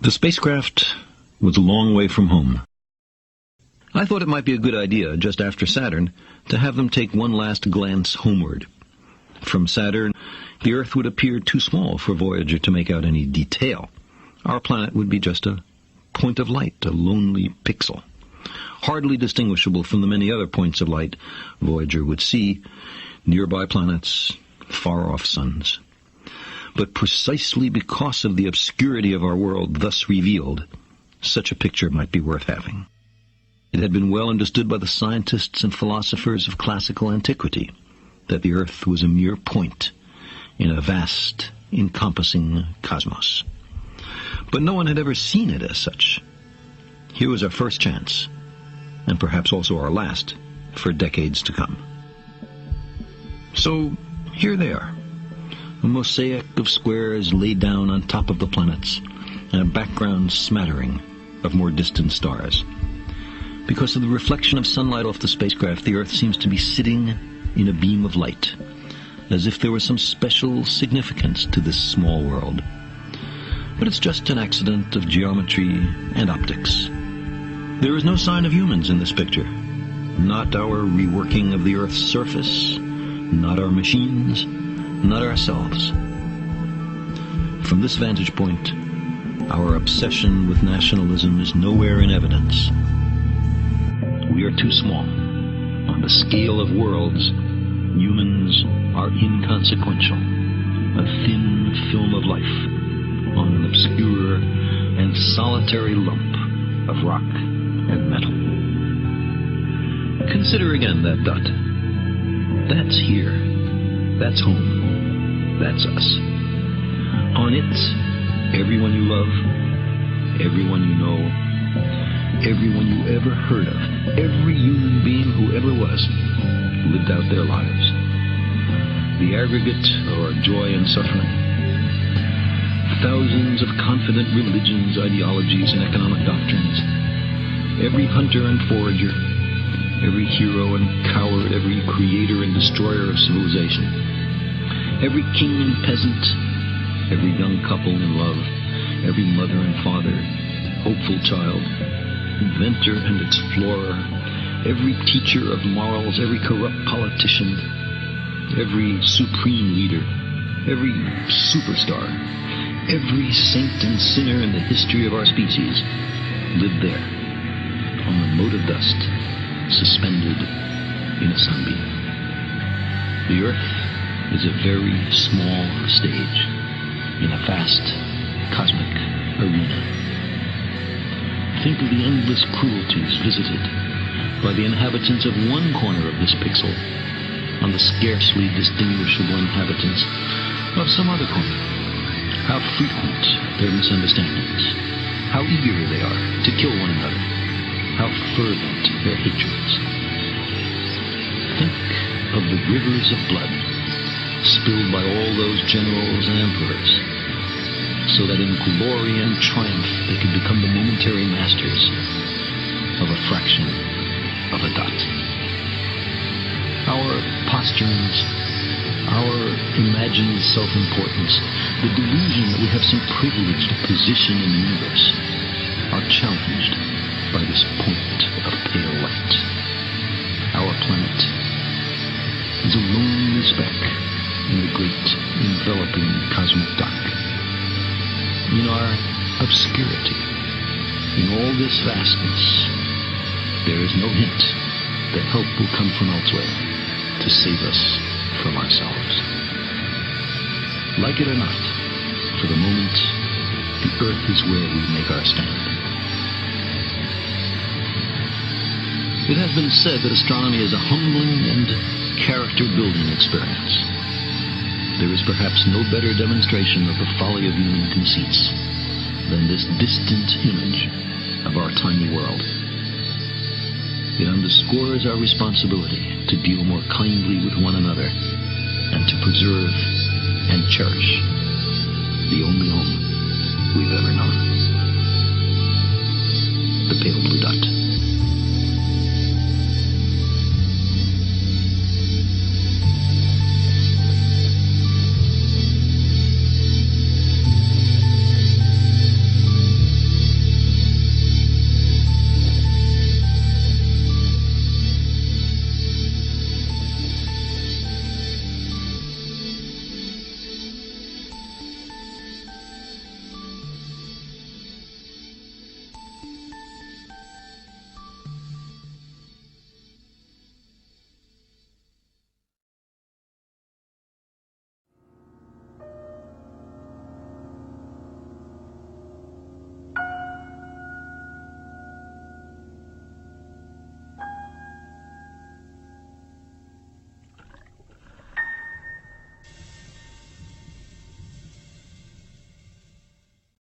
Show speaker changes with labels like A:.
A: The spacecraft was a long way from home. I thought it might be a good idea, just after Saturn, to have them take one last glance homeward. From Saturn, the Earth would appear too small for Voyager to make out any detail. Our planet would be just a point of light, a lonely pixel, hardly distinguishable from the many other points of light Voyager would see, nearby planets, far-off suns. But precisely because of the obscurity of our world thus revealed, such a picture might be worth having. It had been well understood by the scientists and philosophers of classical antiquity that the Earth was a mere point in a vast, encompassing cosmos. But no one had ever seen it as such. Here was our first chance, and perhaps also our last, for decades to come. So, here they are, a mosaic of squares laid down on top of the planets, and a background smattering of more distant stars. Because of the reflection of sunlight off the spacecraft, the Earth seems to be sitting in a beam of light, as if there was some special significance to this small world. But it's just an accident of geometry and optics. There is no sign of humans in this picture. Not our reworking of the Earth's surface, not our machines, not ourselves. From this vantage point, our obsession with nationalism is nowhere in evidence. We are too small. On the scale of worlds, humans are inconsequential, a thin film of life on an obscure and solitary lump of rock and metal. Consider again that dot. That's here. That's home. That's us. On it, everyone you love, everyone you know, everyone you ever heard of, every human being who ever was, lived out their lives. The aggregate of our joy and suffering. Thousands of confident religions, ideologies, and economic doctrines. Every hunter and forager, every hero and coward, every creator and destroyer of civilization. Every king and peasant, every young couple in love, every mother and father, hopeful child, inventor and explorer, every teacher of morals, every corrupt politician, every supreme leader, every superstar, every saint and sinner in the history of our species lived there, on the mote of dust, suspended in a sunbeam. The Earth is a very small stage in a vast cosmic arena. Think of the endless cruelties visited by the inhabitants of one corner of this pixel on the scarcely distinguishable inhabitants of some other corner. How frequent their misunderstandings, how eager they are to kill one another, how fervent their hatreds. Think of the rivers of blood spilled by all those generals and emperors, so that in glory and triumph they could become the momentary masters of a fraction of a dot. Our posturings, our imagined self-importance, the delusion that we have some privileged position in the universe, are challenged by this point of pale light. Our planet is a lonely speck in the great enveloping cosmic dark. In our obscurity, in all this vastness, there is no hint that help will come from elsewhere to save us from ourselves. Like it or not, for the moment, the Earth is where we make our stand. It has been said that astronomy is a humbling and character-building experience. There is perhaps no better demonstration of the folly of human conceits than this distant image of our tiny world. It underscores our responsibility to deal more kindly with one another and to preserve and cherish the only home we've ever known. The pale blue dot.